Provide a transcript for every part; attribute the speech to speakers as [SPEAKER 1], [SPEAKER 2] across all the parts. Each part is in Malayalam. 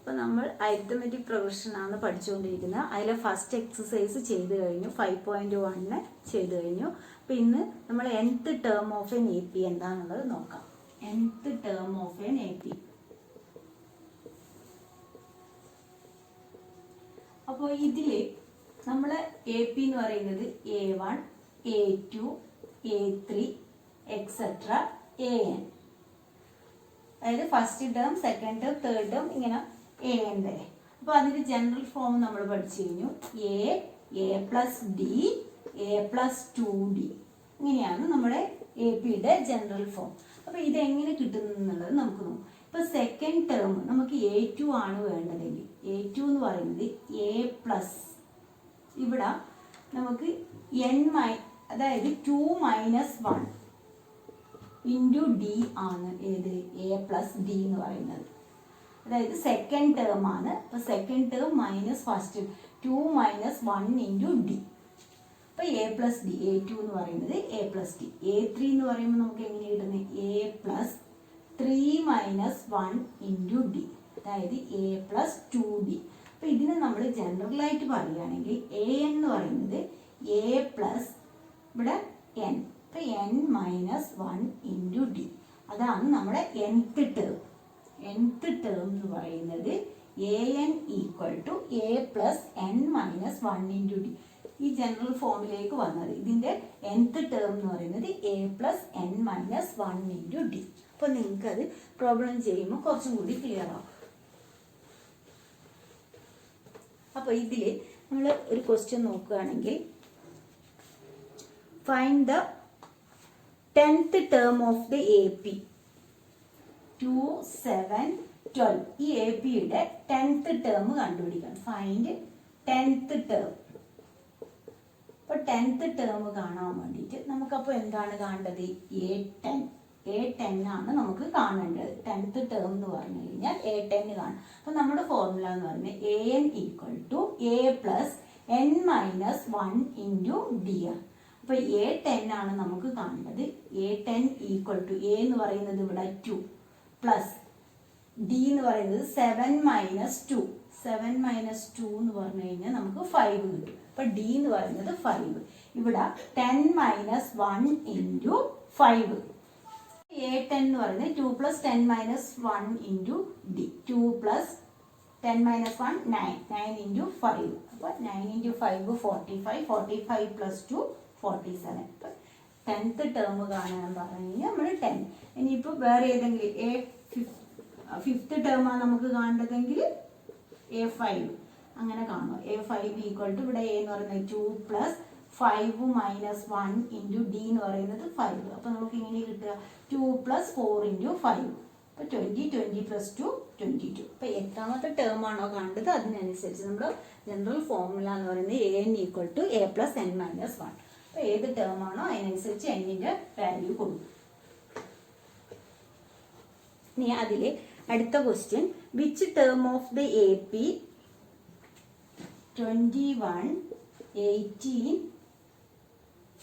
[SPEAKER 1] അപ്പോൾ നമ്മൾ അരിത്തമെറ്റിക് പ്രൊഗ്രഷനാണ് പഠിച്ചുകൊണ്ടിരിക്കുന്നത്. അതിലെ ഫസ്റ്റ് എക്സസൈസ് ചെയ്ത് കഴിഞ്ഞു, 5.1 ചെയ്ത് കഴിഞ്ഞു. അപ്പോൾ ഇന്ന് നമ്മൾ nth term of N AP എന്താണെന്നുള്ളത് നോക്കാം. nth term of N AP. അപ്പോൾ ഇതിൽ നമ്മൾ AP എന്ന് പറയുന്നത് A1, A2, A3 etcetera AN. അതായത് first term, second term, third term, ഇങ്ങനെ AN വരെ. അപ്പോൾ അതിൻ്റെ ജനറൽ ഫോം നമ്മൾ പഠിച്ചു കഴിഞ്ഞു. A+D, A+2D, ഇങ്ങനെയാണ് നമ്മുടെ APയുടെ ജനറൽ ഫോം. അപ്പോൾ ഇതെങ്ങനെ കിട്ടുന്നു എന്നുള്ളത് നമുക്ക് നോക്കാം. ഇപ്പോൾ സെക്കൻഡ് ടേം നമുക്ക് A2 ആണ് വേണ്ടതെങ്കിൽ A2 എന്ന് പറയുന്നത് A+, ഇവിടെ നമുക്ക് അതായത് 2 - 1 ഇൻറ്റു ഡി ആണ് ഏത് A+D എന്ന് പറയുന്നത്. അതായത് സെക്കൻഡ് ടേം ആണ്. അപ്പോൾ second term minus first 2 - 1 into d. അപ്പോൾ A+D, A2 എന്ന് പറയുന്നത് A+D. A3 എന്ന് പറയുമ്പോൾ നമുക്ക് എങ്ങനെ കിട്ടുന്നത് A+3 - 1 ഇൻറ്റു ഡി, അതായത് A+2D. അപ്പോൾ ഇതിനെ നമ്മൾ ജനറലായിട്ട് പറയുകയാണെങ്കിൽ AN എന്ന് പറയുന്നത് A+ ഇവിടെ N, അപ്പോൾ N - 1 ഇൻറ്റു ഡി. അതാണ് നമ്മുടെ nth ടേം. nth ടേം എന്ന് പറയുന്നത് AN = A+N - 1 ഇൻറ്റു ഡി. ഈ ജനറൽ ഫോമിലേക്ക് വന്നത് ഇതിൻ്റെ nth ടേം എന്ന് പറയുന്നത് A+N - 1 ഇൻറ്റു ഡി. അപ്പോൾ നിങ്ങൾക്കത് പ്രോബ്ലം ചെയ്യുമ്പോൾ കുറച്ചും കൂടി ക്ലിയർ ആവും. അപ്പോൾ ഇതിൽ നമ്മൾ ഒരു ക്വസ്റ്റ്യൻ നോക്കുകയാണെങ്കിൽ find the 10th term of the AP 2, 7, 12. ഈ APയുടെ 10th ടേം കണ്ടുപിടിക്കണം. Find 10th term. അപ്പോൾ 10th ടേം കാണാൻ വേണ്ടിയിട്ട് നമുക്കപ്പോൾ എന്താണ് കാണേണ്ടത്? A10 ആണ് നമുക്ക് കാണേണ്ടത്. 10th ടേം എന്ന് പറഞ്ഞു കഴിഞ്ഞാൽ A10 കാണും. അപ്പോൾ നമ്മുടെ ഫോർമുല എന്ന് പറയുന്നത് AN = A+N - 1 ഇൻറ്റു ഡി ആണ്. അപ്പോൾ A10 ആണ് നമുക്ക് കാണേണ്ടത്. A10 = A എന്ന് പറയുന്നത് ഇവിടെ 2 പ്ലസ് ഡി എന്ന് പറയുന്നത് 7 - 2. 7 - 2 എന്ന് പറഞ്ഞു കഴിഞ്ഞാൽ നമുക്ക് 5 കിട്ടും. അപ്പോൾ ഡി എന്ന് പറയുന്നത് 5. ഇവിടെ 10 - 1 ഇൻറ്റു 5. A10 എന്ന് പറയുന്നത് 2 + 10 - 1 ഇൻറ്റു ഡി. 2 + 10 - 1 9. 9 ഇൻറ്റു 5. അപ്പോൾ 9 ഇൻറ്റു 5 45. 45 + 2 47. അപ്പോൾ 10th ടേം കാണാൻ പറഞ്ഞു കഴിഞ്ഞാൽ നമ്മൾ 10. ഇനിയിപ്പോൾ വേറെ ഏതെങ്കിലും ഫിഫ്ത്ത് ടേമാണ് നമുക്ക് കാണേണ്ടതെങ്കിൽ A5 അങ്ങനെ കാണും. A5 = ഇവിടെ A എന്ന് പറയുന്നത് 2 + 5 - 1 ഇൻറ്റു ഡി എന്ന് പറയുന്നത് 5. അപ്പോൾ നമുക്ക് ഇങ്ങനെ കിട്ടുക 2 + 4 ഇൻറ്റു 5. അപ്പോൾ 20. 20 + 2 22. അപ്പോൾ എത്രാമത്തെ ടേം ആണോ കാണേണ്ടത് അതിനനുസരിച്ച് നമ്മൾ ജനറൽ ഫോർമുല എന്ന് പറയുന്നത് AN = A+N - 1. അപ്പോൾ ഏത് ടേം ആണോ അതിനനുസരിച്ച് എന്നിൻ്റെ വാല്യൂ കൊടുക്കും. ഇനി അതിൽ അടുത്ത question, which term of the AP 21, 18,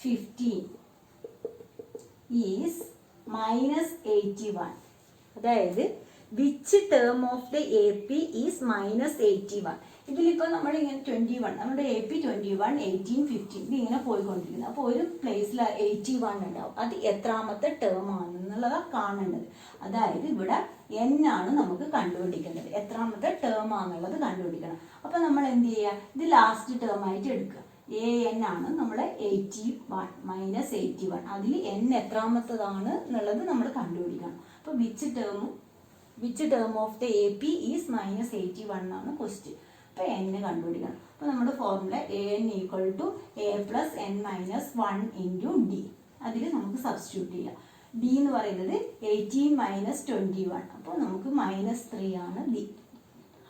[SPEAKER 1] 15 is -81. അതായത് which term of the AP is -81. ഇതിലിപ്പോൾ നമ്മളിങ്ങനെ 21, നമ്മുടെ AP 21, 18, 15 ഇതിങ്ങനെ പോയിക്കൊണ്ടിരിക്കുന്നത്. അപ്പോൾ ഒരു പ്ലേസിൽ 81 ഉണ്ടാവും. അത് എത്രാമത്തെ ടേം ആണെന്നുള്ളതാണ് കാണേണ്ടത്. അതായത് ഇവിടെ N ആണ് നമുക്ക് കണ്ടുപിടിക്കേണ്ടത്. എത്രാമത്തെ ടേം ആണെന്നുള്ളത് കണ്ടുപിടിക്കണം. അപ്പോൾ നമ്മൾ എന്ത് ചെയ്യുക? ഇത് ലാസ്റ്റ് ടേം ആയിട്ട് എടുക്കുക. AN ആണ് നമ്മൾ 81 - 81. അതിൽ N എത്രാമത്തതാണ് എന്നുള്ളത് നമ്മൾ കണ്ടുപിടിക്കണം. അപ്പോൾ which term of the AP is -81 എന്നാണ് ക്വസ്റ്റ്യൻ. അപ്പോൾ N കണ്ടുപിടിക്കണം. അപ്പോൾ നമ്മുടെ formula AN = A+N - 1 into D. അതിൽ നമുക്ക് സബ്സ്റ്റിറ്റ്യൂട്ട് ചെയ്യാം. ഡി എന്ന് പറയുന്നത് 18 - 21. അപ്പോൾ നമുക്ക് -3 ആണ് ഡി.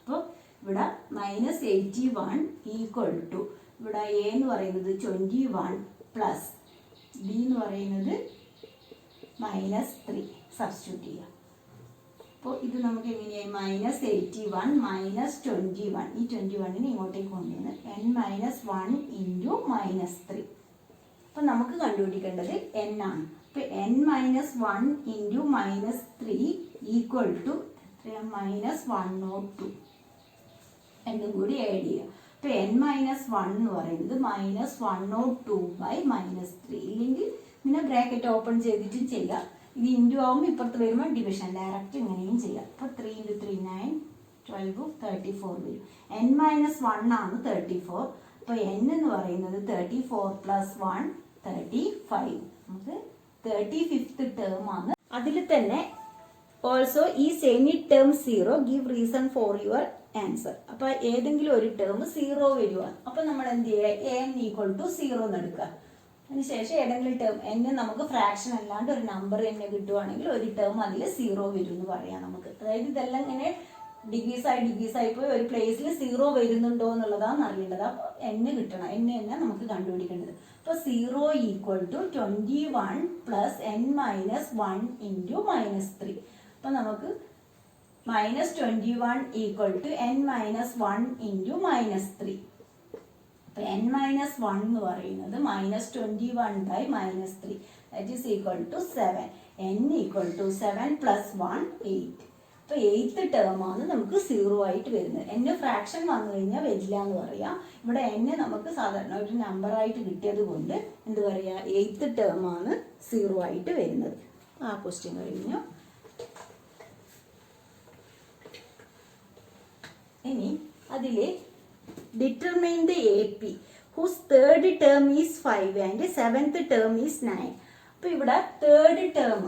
[SPEAKER 1] അപ്പോൾ ഇവിടെ -81 = ഇവിടെ A എന്ന് പറയുന്നത് 21 പ്ലസ് ഡി എന്ന് പറയുന്നത് -3 സബ്സ്റ്റിറ്റ്യൂട്ട് ചെയ്യാം. അപ്പോൾ ഇത് നമുക്ക് എങ്ങനെയായി? -81 - 21. ഈ 21നെ ഇങ്ങോട്ടേക്ക് കൊണ്ടുവന്ന് N - 1 ഇൻറ്റു -3. അപ്പോൾ നമുക്ക് കണ്ടുപിടിക്കേണ്ടത് N ആണ്. അപ്പോൾ N - 1 ഇൻറ്റു -3 = -102. രണ്ടും കൂടി ആഡ് ചെയ്യുക. അപ്പോൾ n മൈനസ് 1 എന്ന് പറയുന്നത് -102/-3. ഇല്ലെങ്കിൽ ഇങ്ങനെ ബ്രാക്കറ്റ് ഓപ്പൺ ചെയ്തിട്ട് ചെയ്യുക. ഇത് ഇൻറ്റു ആകുമ്പോൾ ഇപ്പുറത്ത് വരുമ്പോൾ ഡിവിഷൻ ഡയറക്റ്റ് ഇങ്ങനെയും ചെയ്യാം. അപ്പോൾ 3 × 3 9 12 34 വരും. n മൈനസ് 1 ആണ് 34. അപ്പോൾ n എന്ന് പറയുന്നത് 34 + 1 35. നമുക്ക് 35th ടേം ആണ്. അതിൽ തന്നെ also is any term 0 give reason for your answer. അപ്പോൾ ഏതെങ്കിലും ഒരു ടേം 0 വരുവാണ്. അപ്പോൾ നമ്മൾ എന്ത് ചെയ്യുക, n = 0 എന്ന് എടുക്കുക. അതിനുശേഷം ഏതെങ്കിലും ടേം n നമുക്ക് ഫ്രാക്ഷൻ അല്ലാണ്ട് ഒരു നമ്പർ തന്നെ കിട്ടുവാണെങ്കിൽ ഒരു ടേം അതിൽ 0 വരും എന്ന് പറയാം നമുക്ക്. അതായത് ഇതെല്ലാം ഇങ്ങനെ ഡിഗ്രീസ് ആയി പോയി ഒരു പ്ലേസിൽ 0 വരുന്നുണ്ടോ എന്നുള്ളതാണ് അറിയേണ്ടത്. അപ്പോൾ n കിട്ടണം. n തന്നെ നമുക്ക് കണ്ടുപിടിക്കേണ്ടത്. അപ്പോൾ 0 = 21 + n - 1 × -3. അപ്പോൾ നമുക്ക് -21 = n - 1 × -3. അപ്പോൾ n - 1 എന്ന് പറയുന്നത് -21/-3, that is equal to 7. n = 7 + 1 8. അപ്പോൾ 8th ടേം ആണ് നമുക്ക് 0 ആയിട്ട് വരുന്നത്. n ഫ്രാക്ഷൻ വന്നു കഴിഞ്ഞാൽ വരില്ല എന്ന് പറയാം. ഇവിടെ n നമുക്ക് സാധാരണ ഒരു നമ്പറായിട്ട് കിട്ടിയത് കൊണ്ട് എന്ത് പറയുക, 8th ടേം ആണ് 0 ആയിട്ട് വരുന്നത്. ആ ക്വസ്റ്റ്യൻ കഴിഞ്ഞു. ഇനി അതിൽ determine the AP whose third term is 5 and 7th term is 9. അപ്പോൾ ഇവിടെ തേർഡ് ടേം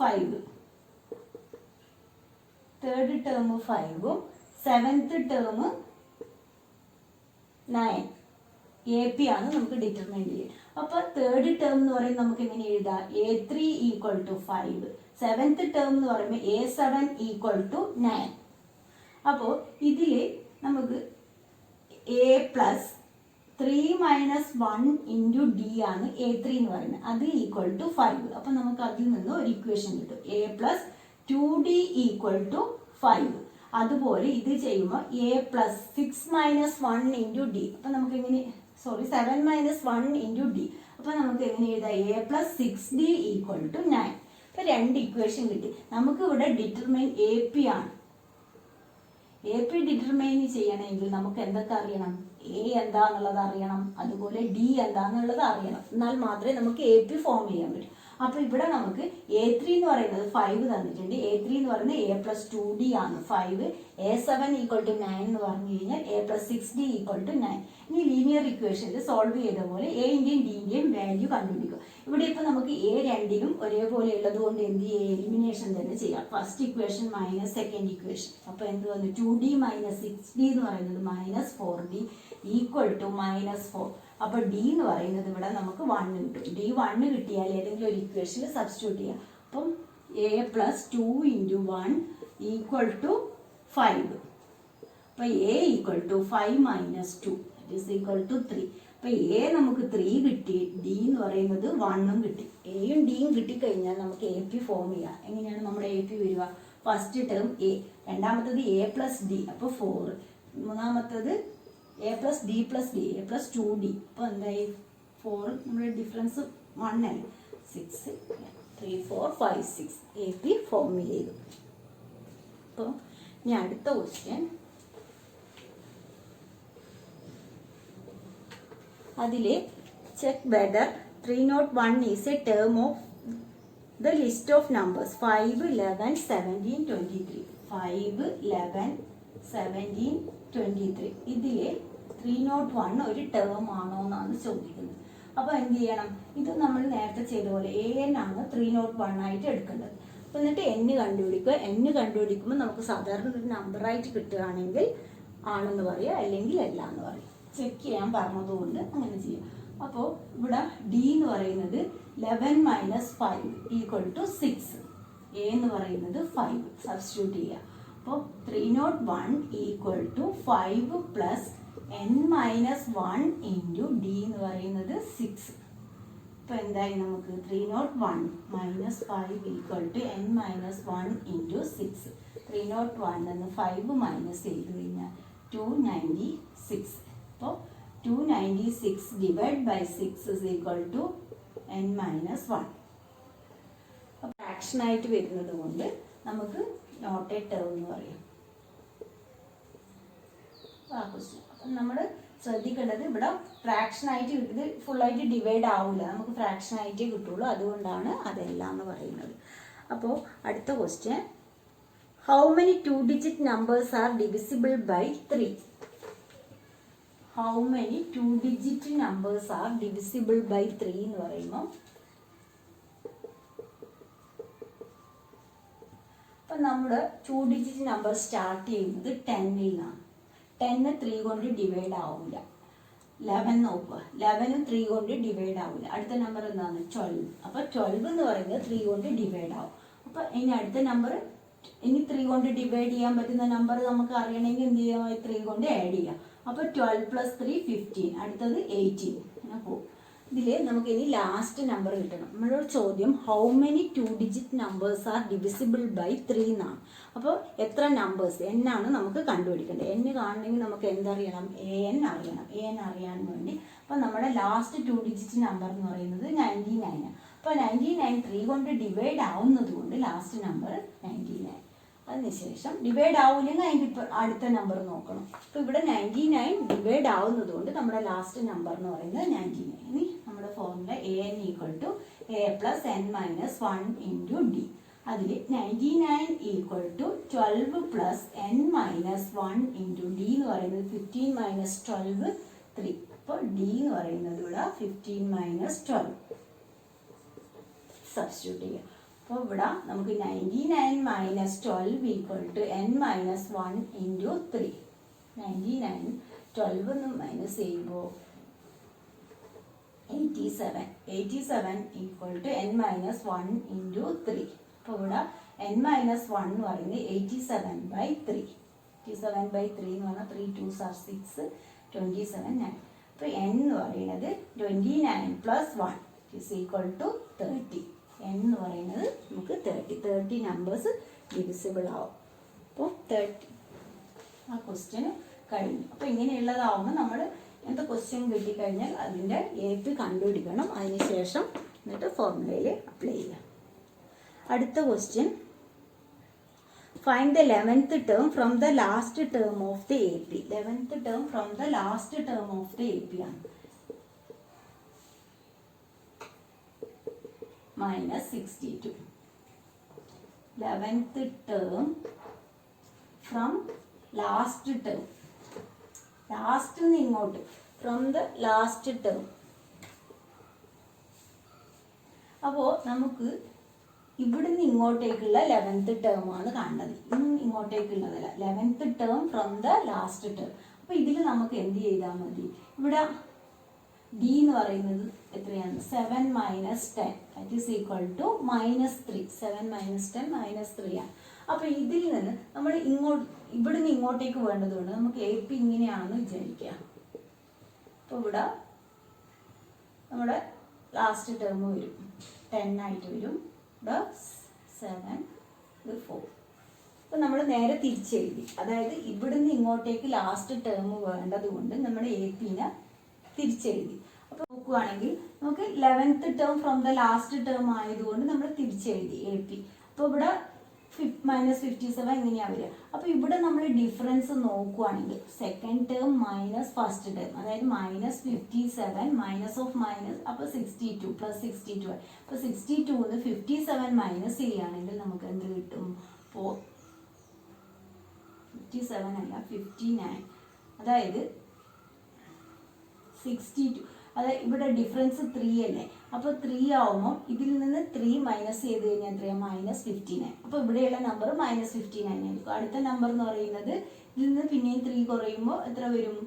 [SPEAKER 1] 5, തേർഡ് ടേം 5ഉം 7th ടേം 9 AP ആണ് നമുക്ക് ഡിറ്റർമൈൻ ചെയ്യുക. അപ്പോൾ തേർഡ് ടേം എന്ന് പറയുന്നത് നമുക്ക് എങ്ങനെ എഴുതാം, A3 = 5, 7th ടേം എന്ന് പറയുമ്പോൾ A7 = 9. അപ്പോൾ ഇതിൽ നമുക്ക് A + 3 - 1 × D ആണ് A3 എന്ന് പറയുന്നത്. അത് = 5. അപ്പോൾ നമുക്ക് അതിൽ നിന്ന് ഒരു ഇക്വേഷൻ കിട്ടും, A + 2D = 5. അതുപോലെ ഇത് ചെയ്യുമ്പോൾ A + 6 - 1 × D. അപ്പോൾ നമുക്ക് എങ്ങനെ 7 - 1 × D. അപ്പോൾ നമുക്ക് എങ്ങനെ എഴുതാം, A + 6D = 9. അപ്പോൾ രണ്ട് ഇക്വേഷൻ കിട്ടി. നമുക്ക് ഇവിടെ ഡിറ്റർമൈൻ AP ആണ്. AP ഡിറ്റർമൈൻ ചെയ്യണമെങ്കിൽ നമുക്ക് എന്തൊക്കെ അറിയണം, A എന്താന്നുള്ളത് അറിയണം, അതുപോലെ D എന്താന്നുള്ളത് അറിയണം. എന്നാൽ മാത്രമേ നമുക്ക് AP ഫോം ചെയ്യാൻ പറ്റൂ. അപ്പോൾ ഇവിടെ നമുക്ക് A3 എന്ന് പറയുന്നത് 5 തന്നിട്ടുണ്ട്. A3 എന്ന് പറയുന്നത് A + 2D ആണ് 5. A7 = 9 എന്ന് പറഞ്ഞു കഴിഞ്ഞാൽ A + 6D = 9. ഇനി ലീനിയർ ഇക്വേഷനിൽ സോൾവ് ചെയ്ത പോലെ Aൻ്റെയും Dൻ്റെയും വാല്യൂ കണ്ടുപിടിക്കുക. ഇവിടെ ഇപ്പോൾ നമുക്ക് A രണ്ടിലും ഒരേപോലെ ഉള്ളത് കൊണ്ട് എന്ത് ചെയ്യുക, എലിമിനേഷൻ തന്നെ ചെയ്യാം. First equation - second equation. അപ്പോൾ എന്ത് വന്നു, 2D - 6D എന്ന് പറയുന്നത് -4D = -4. അപ്പോൾ D എന്ന് പറയുന്നത് ഇവിടെ നമുക്ക് 1 കിട്ടും. D 1 കിട്ടിയാൽ ഏതെങ്കിലും ഒരു ഇക്വേഷനിൽ സബ്സ്റ്റിറ്റ്യൂട്ട് ചെയ്യാം. അപ്പം A + 2 × 1 = 5. അപ്പോൾ A = 5 - 2 = 3. അപ്പോൾ A നമുക്ക് 3 കിട്ടി, D എന്ന് പറയുന്നത് 1ഉം കിട്ടി. Aയും Dയും കിട്ടിക്കഴിഞ്ഞാൽ നമുക്ക് AP ഫോം ചെയ്യാം. എങ്ങനെയാണ് നമ്മുടെ AP വരിക, ഫസ്റ്റ് ടേം A, രണ്ടാമത്തത് A + D അപ്പോൾ 4, മൂന്നാമത്തത് A + D + D A + 2D. അപ്പോൾ എന്തായി, 4 നമ്മുടെ ഡിഫറൻസ് 1 ആയി, 6 3 4 5 6 AP ഫോം ചെയ്തു. അപ്പോൾ ഇനി അടുത്ത ക്വസ്റ്റ്യൻ, അതിൽ check whether 301 is A term of the list of numbers 5 11 17 23. 5 11 17 23 ഇതിൽ 301 ഒരു ടേം ആണോ എന്നാണ് ചോദിക്കുന്നത്. അപ്പോൾ എന്ത് ചെയ്യണം, ഇത് നമ്മൾ നേരത്തെ ചെയ്ത പോലെ AN ആണ് 301 ആയിട്ട് എടുക്കേണ്ടത്. അപ്പോൾ എന്നിട്ട് n കണ്ടുപിടിക്കുക. n കണ്ടുപിടിക്കുമ്പോൾ നമുക്ക് സാധാരണ ഒരു നമ്പറായിട്ട് കിട്ടുകയാണെങ്കിൽ ആണെന്ന് പറയുക, അല്ലെങ്കിൽ അല്ല എന്ന് പറയുക. ചെക്ക് ചെയ്യാൻ പറഞ്ഞതുകൊണ്ട് അങ്ങനെ ചെയ്യാം. അപ്പോൾ ഇവിടെ D എന്ന് പറയുന്നത് 11 - 5 = 6. A എന്ന് പറയുന്നത് 5 സബ്സ്റ്റിറ്റ്യൂട്ട് ചെയ്യുക. അപ്പോൾ 301 = 5 + n - 1 × D എന്ന് പറയുന്നത് 6. അപ്പോൾ എന്തായി, നമുക്ക് 301 - 5 = n - 1 × 6. 301 എന്ന് 5 മൈനസ് ചെയ്ത് കഴിഞ്ഞാൽ 296. അപ്പോൾ 296 / 6 = n - 1. ഫ്രാക്ഷൻ ആയിട്ട് വരുന്നത് കൊണ്ട് നമുക്ക് നോട്ട് എ ടേം എന്ന് പറയാം. ആ ക്വസ്റ്റ്യൻ. അപ്പം നമ്മൾ ശ്രദ്ധിക്കേണ്ടത് ഇവിടെ ഫ്രാക്ഷൻ ആയിട്ട് ഇത് ഫുള്ളായിട്ട് ഡിവൈഡ് ആവില്ല, നമുക്ക് ഫ്രാക്ഷൻ ആയിട്ടേ കിട്ടുള്ളൂ, അതുകൊണ്ടാണ് അതെല്ലാം എന്ന് പറയുന്നത്. അപ്പോൾ അടുത്ത question, how many 2-digit numbers are divisible by 3? How many 2-digit numbers are divisible by 3 എന്ന് പറയുമ്പോൾ അപ്പം നമ്മുടെ 2-digit നമ്പർ സ്റ്റാർട്ട് ചെയ്യുന്നത് 10ൽ നിന്നാണ്. 10 3 കൊണ്ട് ഡിവൈഡ് ആവില്ല. 11 നോക്കുക, 11 3 കൊണ്ട് ഡിവൈഡ് ആവില്ല. അടുത്ത നമ്പർ എന്താണ്? 12. അപ്പോൾ 12 എന്ന് പറയുന്നത് 3 കൊണ്ട് ഡിവൈഡ് ആവും. അപ്പോൾ ഇനി അടുത്ത നമ്പർ, ഇനി 3 കൊണ്ട് ഡിവൈഡ് ചെയ്യാൻ പറ്റുന്ന നമ്പർ നമുക്ക് അറിയണമെങ്കിൽ എന്ത് ചെയ്യാം? 3 കൊണ്ട് ആഡ് ചെയ്യാം. അപ്പോൾ 12 + 3 15, അടുത്തത് 18 അങ്ങനെ പോകും. ഇതിൽ നമുക്ക് ഇനി ലാസ്റ്റ് നമ്പർ കിട്ടണം. നമ്മളോട് ചോദ്യം how many 2-digit numbers are divisible by 3 എന്നാണ്. അപ്പോൾ എത്ര നമ്പേഴ്സ് n ആണ് നമുക്ക് കണ്ടുപിടിക്കേണ്ടത്. n കാണണമെങ്കിൽ നമുക്ക് എന്തറിയണം? an അറിയണം. an അറിയാൻ വേണ്ടി അപ്പോൾ നമ്മുടെ ലാസ്റ്റ് 2-digit നമ്പർ എന്ന് പറയുന്നത് 99. അപ്പോൾ 99 3 കൊണ്ട് ഡിവൈഡ് ആവുന്നത് കൊണ്ട് ലാസ്റ്റ് നമ്പർ 99. അതിനുശേഷം ഡിവൈഡ് ആവില്ലെങ്കിൽ അതിൻ്റെ ഇപ്പോൾ അടുത്ത നമ്പർ നോക്കണം. അപ്പോൾ ഇവിടെ 99 ഡിവൈഡ് ആവുന്നത് കൊണ്ട് നമ്മുടെ ലാസ്റ്റ് നമ്പർ എന്ന് പറയുന്നത് 99. ഇനി നമ്മുടെ formula an = a + n - 1 × d. അതിൽ 99 = 12 + n - 1 × d എന്ന് പറയുന്നത് 15 - 12 3. അപ്പോൾ d എന്ന് പറയുന്നത് ഇവിടെ 15 - 12 സബ്സ്റ്റിറ്റ്യൂട്ട് ചെയ്യാം. അപ്പോൾ ഇവിടെ നമുക്ക് 99 - 12 = n - 1 × 3. 99 12 എന്ന് മൈനസ് ചെയ്യുമ്പോൾ 87. 87 = n - 1 × 3. അപ്പോൾ ഇവിടെ n - 1 എന്ന് പറയുന്നത് 87/3. 87/3 എന്ന് പറഞ്ഞാൽ 3 2s are 6, 27 9. അപ്പോൾ n എന്ന് പറയുന്നത് 29 + 1 = 30. n എന്ന് പറയുന്നത് നമുക്ക് 30 നമ്പേഴ്സ് ഡിവിസിബിൾ ആവും. അപ്പോൾ 30 ആ ക്വസ്റ്റ്യൻ കഴിഞ്ഞു. അപ്പോൾ ഇങ്ങനെയുള്ളതാവുമ്പോൾ നമ്മൾ ഇങ്ങനത്തെ ക്വസ്റ്റ്യൻ കിട്ടിക്കഴിഞ്ഞാൽ അതിൻ്റെ AP കണ്ടുപിടിക്കണം. അതിനുശേഷം എന്നിട്ട് ഫോർമുലയിൽ അപ്ലൈ ചെയ്യാം. അടുത്ത question, find the 11th term from the last term of the AP. 11th term from the last term of the AP ആണ്. -62. 11th term from last term. Last നിന്ന് ഇങ്ങോട്ട്, from the last term. അപ്പോൾ നമുക്ക് ഇവിടുന്ന് ഇങ്ങോട്ടേക്കുള്ള 11th ടേം ആണ് കാണുന്നത്. ഇങ്ങോട്ടേക്കുള്ളതല്ല, 11th term from the last term. അപ്പോൾ ഇതിൽ നമുക്ക് എന്ത് ചെയ്താൽ മതി? ഇവിടെ d എന്ന് പറയുന്നത് എത്രയാണ്? 7 - 10 that is equal to -3. 7 - 10 -3 ആണ്. അപ്പോൾ ഇതിൽ നിന്ന് നമ്മൾ ഇവിടുന്ന് ഇങ്ങോട്ടേക്ക് വേണ്ടതുകൊണ്ട് നമുക്ക് AP ഇങ്ങനെയാണെന്ന് വിചാരിക്കുക. അപ്പോൾ ഇവിടെ നമ്മുടെ ലാസ്റ്റ് ടേം വരും 10 ആയിട്ട് വരും. ഇവിടെ 7 ഇത് 4. അപ്പോൾ നമ്മൾ നേരെ തിരിച്ചെഴുതി, അതായത് ഇവിടുന്ന് ഇങ്ങോട്ടേക്ക് ലാസ്റ്റ് ടേം വേണ്ടത് കൊണ്ട് നമ്മുടെ APനെ തിരിച്ചെഴുതി. അപ്പോൾ നോക്കുകയാണെങ്കിൽ നമുക്ക് 11th term from the last term ആയതുകൊണ്ട് നമ്മൾ തിരിച്ചെഴുതി AP. അപ്പോൾ ഇവിടെ -57 ഇങ്ങനെയാണ് വരിക. അപ്പോൾ ഇവിടെ നമ്മൾ ഡിഫറൻസ് നോക്കുകയാണെങ്കിൽ second term minus first term, അതായത് -57 മൈനസ് ഓഫ് മൈനസ്, അപ്പോൾ 62 + 62. അപ്പോൾ 62ന്ന് 57 മൈനസ് ചെയ്യുകയാണെങ്കിൽ നമുക്ക് എന്ത് കിട്ടും? 57 അല്ല 59, അതായത് 62. അതായത് ഇവിടെ ഡിഫറൻസ് 3 അല്ലേ? അപ്പോൾ 3 ആവുമ്പോൾ ഇതിൽ നിന്ന് 3 മൈനസ് ചെയ്ത് കഴിഞ്ഞാൽ എത്രയാണ്? -59. അപ്പോൾ ഇവിടെയുള്ള നമ്പർ -59 ആയിരിക്കും. അടുത്ത നമ്പർ എന്ന് പറയുന്നത് ഇതിൽ നിന്ന് പിന്നെയും 3 കുറയുമ്പോൾ എത്ര വരും?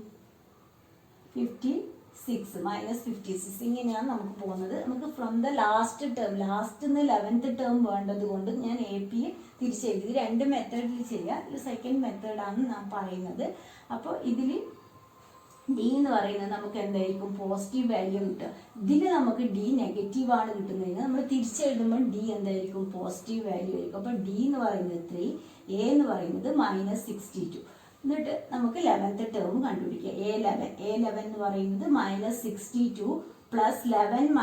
[SPEAKER 1] 56 -56. ഇങ്ങനെയാണ് നമുക്ക് പോകുന്നത്. നമുക്ക് from the last term, last 11th term വേണ്ടത് കൊണ്ട് ഞാൻ AP തിരിച്ചെഴുതി. 2 മെത്തേഡിൽ ചെയ്യുക. ഇത് സെക്കൻഡ് മെത്തേഡാണ് ഞാൻ പറയുന്നത്. അപ്പോൾ ഇതിൽ d എന്ന് പറയുന്നത് നമുക്ക് എന്തായിരിക്കും? പോസിറ്റീവ് വാല്യൂ കിട്ടുക. ഇതിൽ നമുക്ക് d നെഗറ്റീവ് ആണ് കിട്ടുന്നതിന് നമ്മൾ തിരിച്ചെഴുതുമ്പോൾ d എന്തായിരിക്കും? പോസിറ്റീവ് വാല്യൂ ആയിരിക്കും. അപ്പോൾ d എന്ന് പറയുന്നത് 3, a എന്ന് പറയുന്നത് -62. എന്നിട്ട് നമുക്ക് 11th ടേം കണ്ടുപിടിക്കുക. A11 എന്ന് പറയുന്നത് -62 + 11 -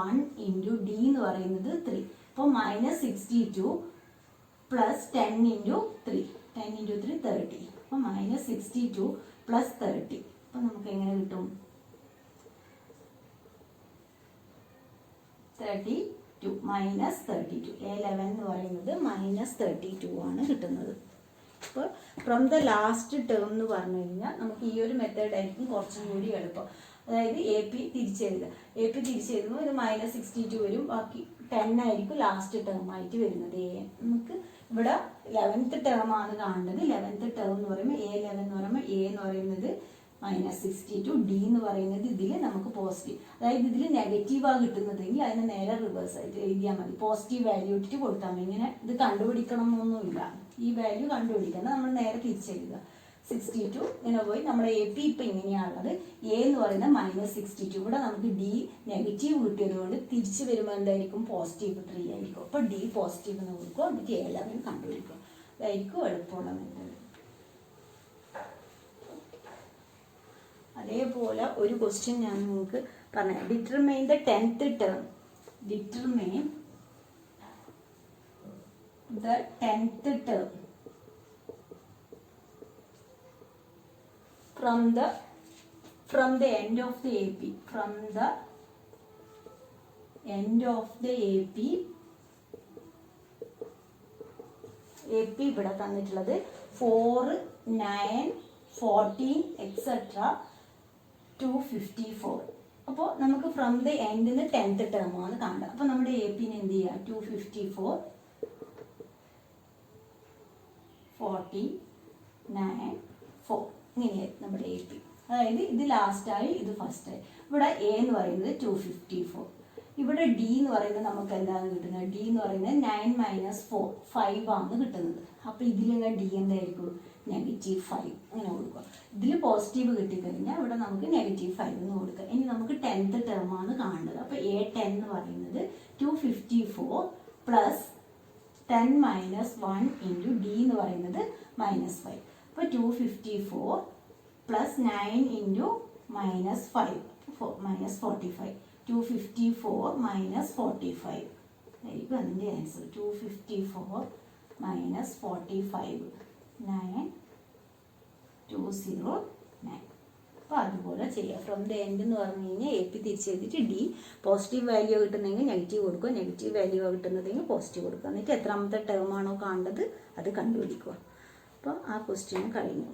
[SPEAKER 1] 1 × d എന്ന് പറയുന്നത് 3. അപ്പോൾ -62 + 10 × 3. 10 9 into 3 30. അപ്പോൾ -62 + 30. അപ്പോൾ നമുക്ക് എങ്ങനെ കിട്ടും? 32 -32. A11 എന്ന് പറയുന്നത് -32 ആണ് കിട്ടുന്നത്. അപ്പോൾ ഫ്രം ദ ലാസ്റ്റ് ടേം എന്ന് പറഞ്ഞു കഴിഞ്ഞാൽ നമുക്ക് ഈ ഒരു മെത്തേഡായിരിക്കും കുറച്ചും കൂടി എളുപ്പം. അതായത് AP തിരിച്ചെഴുതുക. AP തിരിച്ചെഴുതുമ്പോൾ ഇത് -62 വരും, ബാക്കി 10 ആയിരിക്കും ലാസ്റ്റ് ടേം ആയിട്ട് വരുന്നത്. നമുക്ക് ഇവിടെ 11th ടേം ആണ് കാണേണ്ടത്. 11th ടേം എന്ന് പറയുമ്പോൾ A11 എന്ന് പറയുമ്പോൾ A എന്ന് പറയുന്നത് -62, D എന്ന് പറയുന്നത് ഇതിൽ നമുക്ക് പോസിറ്റീവ്, അതായത് ഇതിൽ നെഗറ്റീവാണ് കിട്ടുന്നതെങ്കിൽ അതിന് നേരെ റിവേഴ്സ് ആയിട്ട് എഴുതിയാൽ മതി. പോസിറ്റീവ് വാല്യൂ ഇട്ടിട്ട് കൊടുത്താൽ മതി. ഇങ്ങനെ ഇത് കണ്ടുപിടിക്കണം എന്നൊന്നുമില്ല. ഈ വാല്യൂ കണ്ടുപിടിക്കണം, നമ്മൾ നേരെ തിരിച്ചെഴുതുക. 62 ഇങ്ങനെ പോയി നമ്മുടെ AP ഇപ്പം ഇങ്ങനെയാണുള്ളത്. A എന്ന് പറയുന്നത് -62. ഇവിടെ നമുക്ക് D നെഗറ്റീവ് കിട്ടിയത് കൊണ്ട് തിരിച്ച് വരുമ്പോൾ എന്തായിരിക്കും? പോസിറ്റീവ് 3 ആയിരിക്കും. അപ്പോൾ D പോസിറ്റീവ് എന്ന് കൊടുക്കുക, എന്നിട്ട് A11 കണ്ടുപിടിക്കുക. അതായിരിക്കും എളുപ്പമുള്ള മെത്തേഡ്. അതേപോലെ ഒരു ക്വസ്റ്റ്യൻ ഞാൻ നിങ്ങൾക്ക് പറഞ്ഞു. Determine the 10th term. Determine the 10th term from the end of the AP. From the end of the AP ഇവിടെ തന്നിട്ടുള്ളത് 4, 9, 14 etc. 254. അപ്പോൾ നമുക്ക് ഫ്രം ദ എൻഡിന് 10th ടേം ആണ് കാണേണ്ടത്. അപ്പോൾ നമ്മുടെ APന് എന്ത് ചെയ്യുക? 254, 40, 9, 4 ഇങ്ങനെയായിരുന്നു നമ്മുടെ AP. അതായത് ഇത് ലാസ്റ്റായി, ഇത് ഫസ്റ്റായി. ഇവിടെ A എന്ന് പറയുന്നത് 254. ഇവിടെ D എന്ന് പറയുന്നത് നമുക്ക് എന്താണ് കിട്ടുന്നത്? D എന്ന് പറയുന്നത് 9 - 4 5 ആണ് കിട്ടുന്നത്. അപ്പോൾ ഇതിലുള്ള D എന്തായിരിക്കും? -5 അങ്ങനെ കൊടുക്കുക. ഇതിൽ പോസിറ്റീവ് കിട്ടിക്കഴിഞ്ഞാൽ ഇവിടെ നമുക്ക് -5 എന്ന് കൊടുക്കുക. ഇനി നമുക്ക് 10th ടേം ആണ് കാണേണ്ടത്. അപ്പോൾ A10 എന്ന് പറയുന്നത് 254 + 10 - 1 into D എന്ന് പറയുന്നത് -5. അപ്പോൾ 254 + 9 into -5 -45. 254 - 45 ആയിരിക്കും അതിൻ്റെ ആൻസർ. 254 - 45 9209. അപ്പോൾ അതുപോലെ ചെയ്യുക. ഫ്രം ദ എൻഡ് എന്ന് പറഞ്ഞു കഴിഞ്ഞാൽ AP തിരിച്ചെഴുതിയിട്ട് D പോസിറ്റീവ് വാല്യൂ കിട്ടുന്നെങ്കിൽ നെഗറ്റീവ് കൊടുക്കുക, നെഗറ്റീവ് വാല്യൂ കിട്ടുന്നതെങ്കിൽ പോസിറ്റീവ് കൊടുക്കുക. എന്നിട്ട് എത്രാമത്തെ ടേം ആണോ കാണേണ്ടത് അത് കണ്ടുപിടിക്കുക. അപ്പോൾ ആ ക്വസ്റ്റ്യൻ കഴിഞ്ഞു.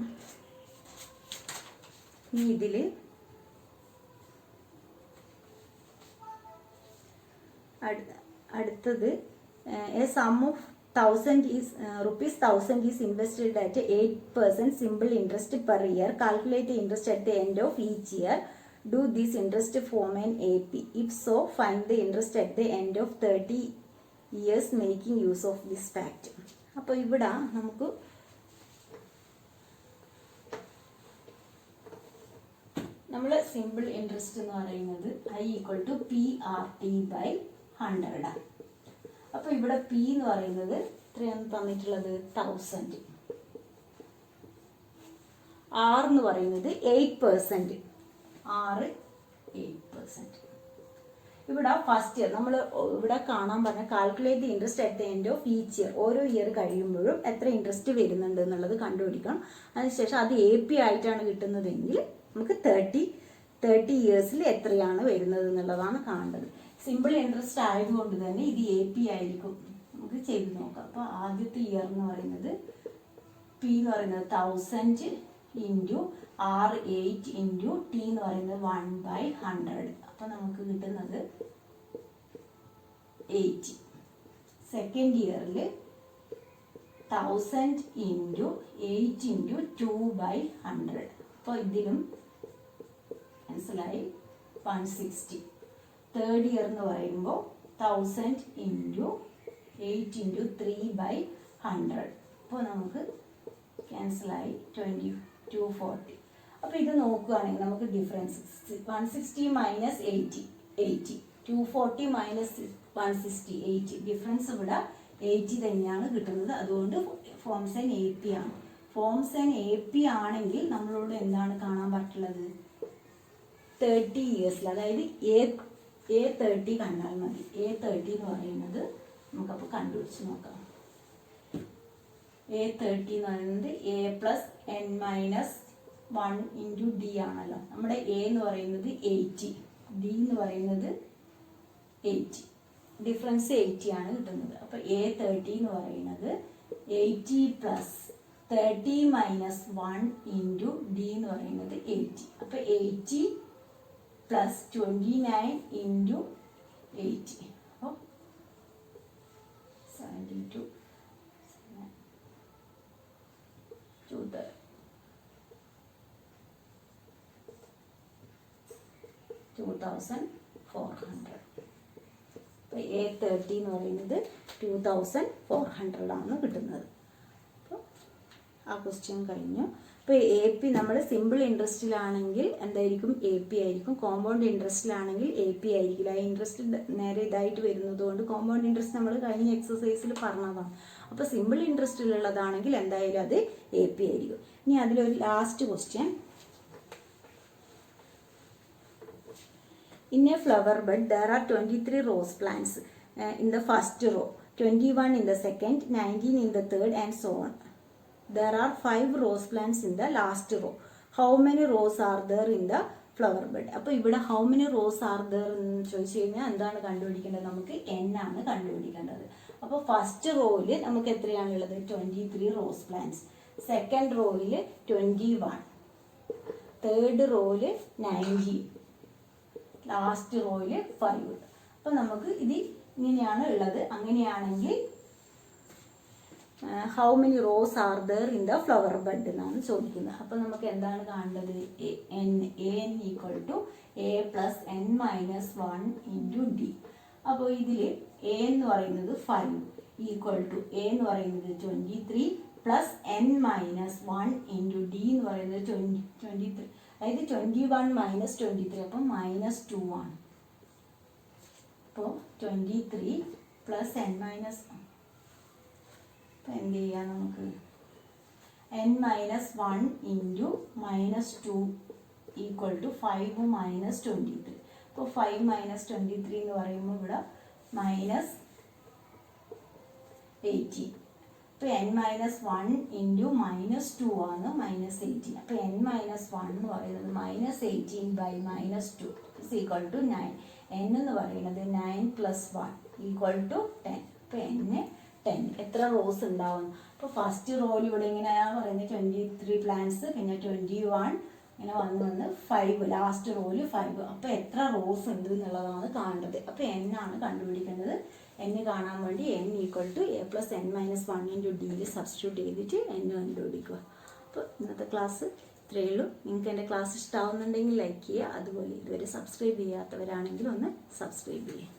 [SPEAKER 1] ഇനി ഇതിൽ അടുത്തത് a sum of 1000 is invested at 8% simple interest per year. Calculate the interest at the end of each year. Do this interest form an AP? If so, find the interest at the end of 30 years making use of this fact. അപ്പോൾ ഇവിടെ നമുക്ക് നമ്മൾ സിമ്പിൾ ഇൻട്രസ്റ്റ് എന്ന് പറയുന്നത് I = PRT/100. അപ്പോൾ ഇവിടെ P എന്ന് പറയുന്നത് എത്രയാണ് തന്നിട്ടുള്ളത്? 1000. R എന്ന് പറയുന്നത് 8%. R 8%. ഇവിടെ ഫസ്റ്റ് ഇയർ നമ്മൾ ഇവിടെ കാണാൻ പറഞ്ഞ calculate the interest at the end of each year. ഓരോ ഇയർ കഴിയുമ്പോഴും എത്ര ഇൻട്രസ്റ്റ് വരുന്നുണ്ട് എന്നുള്ളത് കണ്ടുപിടിക്കണം. അതിനുശേഷം അത് AP ആയിട്ടാണ് കിട്ടുന്നതെങ്കിൽ നമുക്ക് 30 ഇയേഴ്സിൽ എത്രയാണ് വരുന്നത് എന്നുള്ളതാണ് കാണേണ്ടത്. സിമ്പിൾ ഇൻട്രസ്റ്റ് ആയതുകൊണ്ട് തന്നെ ഇത് AP ആയിരിക്കും. നമുക്ക് ചെയ്ത് നോക്കാം. അപ്പോൾ ആദ്യത്തെ ഇയർ എന്ന് പറയുന്നത് P എന്ന് പറയുന്നത് 1000 ഇൻറ്റു R 8 ഇൻറ്റു T എന്ന് പറയുന്നത് 1/100. അപ്പോൾ നമുക്ക് കിട്ടുന്നത് 80. സെക്കൻഡ് ഇയറിൽ 1000 ഇൻറ്റു 8 ഇൻറ്റു 2/100. അപ്പോൾ ഇതിലും മനസ്സിലായി 160. തേർഡ് ഇയർ എന്ന് പറയുമ്പോൾ 1000 ഇൻറ്റു 8 ഇൻറ്റു 3/100. അപ്പോൾ നമുക്ക് ക്യാൻസലായി 240. അപ്പോൾ ഇത് നോക്കുകയാണെങ്കിൽ നമുക്ക് ഡിഫറൻസ് 160 മൈനസ് 80 240 മൈനസ് 160 80. ഡിഫറൻസ് ഇവിടെ 80 തന്നെയാണ് കിട്ടുന്നത്. അതുകൊണ്ട് ഫോം സൈൻ AP ആണ്. ഫോം സൈൻ AP ആണെങ്കിൽ നമ്മളോട് എന്താണ് കാണാൻ പറ്റുള്ളത്? 30 ഇയേഴ്സിൽ, അതായത് A30 കണ്ടാൽ മതി. A30 എന്ന് പറയുന്നത് നമുക്കപ്പോൾ കണ്ടുപിടിച്ച് നോക്കാം. A30 എന്ന് പറയുന്നത് A+n-1 ഇൻറ്റു ഡി ആണല്ലോ. നമ്മുടെ എ എന്ന് പറയുന്നത് 80, ഡി എന്ന് പറയുന്നത് 80. ഡിഫറൻസ് 80 ആണ് കിട്ടുന്നത്. അപ്പോൾ A30 എന്ന് പറയുന്നത് 80 പ്ലസ് 30 മൈനസ് 1 ഇൻറ്റു ഡി എന്ന് പറയുന്നത് 80. അപ്പോൾ 80 പ്ലസ് 29 ഇൻറ്റു 80. അപ്പോൾ 72 2400. അപ്പോൾ A30 എന്ന് പറയുന്നത് 2400 ആണ് കിട്ടുന്നത്. അപ്പോൾ ആ ക്വസ്റ്റ്യൻ കഴിഞ്ഞു. ഇപ്പോൾ AP നമ്മൾ സിമ്പിൾ ഇൻട്രസ്റ്റിലാണെങ്കിൽ എന്തായിരിക്കും? AP ആയിരിക്കും. കോമ്പൗണ്ട് ഇൻട്രസ്റ്റിലാണെങ്കിൽ AP ആയിരിക്കില്ല. ആ ഇൻട്രസ്റ്റ് നേരെ ഇതായിട്ട് വരുന്നത് കൊണ്ട് കോമ്പൗണ്ട് ഇൻട്രസ്റ്റ് നമ്മൾ കഴിഞ്ഞ എക്സസൈസിൽ പറഞ്ഞതാണ്. അപ്പോൾ സിമ്പിൾ ഇൻട്രസ്റ്റിലുള്ളതാണെങ്കിൽ എന്തായാലും അത് AP ആയിരിക്കും. ഇനി അതിലൊരു last question. In a flower bed, there are 23 rose plants in the first row, 21 in the second, 19 in the third, and so on. There are 5 rose plants in the last row. How many rows are there in the flower bed? അപ്പോൾ ഇവിടെ how many rows are there എന്ന് ചോദിച്ചു കഴിഞ്ഞാൽ എന്താണ് കണ്ടുപിടിക്കേണ്ടത്? നമുക്ക് n ആണ് കണ്ടുപിടിക്കേണ്ടത്. അപ്പോൾ ഫസ്റ്റ് റോയിൽ നമുക്ക് എത്രയാണുള്ളത്? 23 റോസ് പ്ലാന്റ്സ്. സെക്കൻഡ് റോയിൽ 21, തേർഡ് റോയിൽ 19, ലാസ്റ്റ് റോയിൽ 5. അപ്പം നമുക്ക് ഇത് ഇങ്ങനെയാണ് ഉള്ളത്. അങ്ങനെയാണെങ്കിൽ how many roses are there in the flower bed എന്നാണ് ചോദിക്കുന്നത്. അപ്പം നമുക്ക് എന്താണ് കാണേണ്ടത്? N equal to A+n-1 into d. അപ്പോൾ ഇതിൽ എ എന്ന് പറയുന്നത് 5 ഈക്വൽ ടു എ എന്ന് പറയുന്നത് 23 പ്ലസ് n-1 ഇൻറ്റു ഡി എന്ന് പറയുന്നത് 23. അതായത് 21 മൈനസ് 23, അപ്പം -2 ആണ്. അപ്പോൾ 23 പ്ലസ് n-1. അപ്പോൾ എന്ത് ചെയ്യാം? നമുക്ക് n-1 into -2 equal to 5 minus 23. അപ്പോൾ 5 മൈനസ് 23 എന്ന് പറയുമ്പോൾ ഇവിടെ -18. അപ്പോൾ n-1 ഇൻറ്റു -2 ആണ് -18. അപ്പോൾ n-1 എന്ന് പറയുന്നത് -18 by -2 is equal to 9. n എന്ന് പറയുന്നത് 9 പ്ലസ് 1 ഈക്വൽ ടു 10. അപ്പോൾ n 10. എത്ര റോസ് ഉണ്ടാവും? അപ്പോൾ ഫസ്റ്റ് റോയിൽ ഇവിടെ ഇങ്ങനെയാണ് പറയുന്നത് 23 പ്ലാന്റ്സ്, പിന്നെ 21 ഇങ്ങനെ വന്ന് 5, ലാസ്റ്റ് റോയിൽ 5. അപ്പോൾ എത്ര റോസ് ഉണ്ട് എന്നുള്ളതാണ് കാണേണ്ടത്. അപ്പോൾ n ആണ് കണ്ടുപിടിക്കേണ്ടത്. n കാണാൻ വേണ്ടി n equal to A+n-1 into ഡിയിൽ സബ്സ്റ്റിറ്റ്യൂട്ട് ചെയ്തിട്ട് n കണ്ടുപിടിക്കുക. അപ്പോൾ ഇന്നത്തെ ക്ലാസ് ഇത്രയേ ഉള്ളൂ. നിങ്ങൾക്ക് എൻ്റെ ക്ലാസ് ഇഷ്ടമാവുന്നുണ്ടെങ്കിൽ ലൈക്ക് ചെയ്യുക. അതുപോലെ ഇതുവരെ സബ്സ്ക്രൈബ് ചെയ്യാത്തവരാണെങ്കിൽ ഒന്ന് സബ്സ്ക്രൈബ് ചെയ്യുക.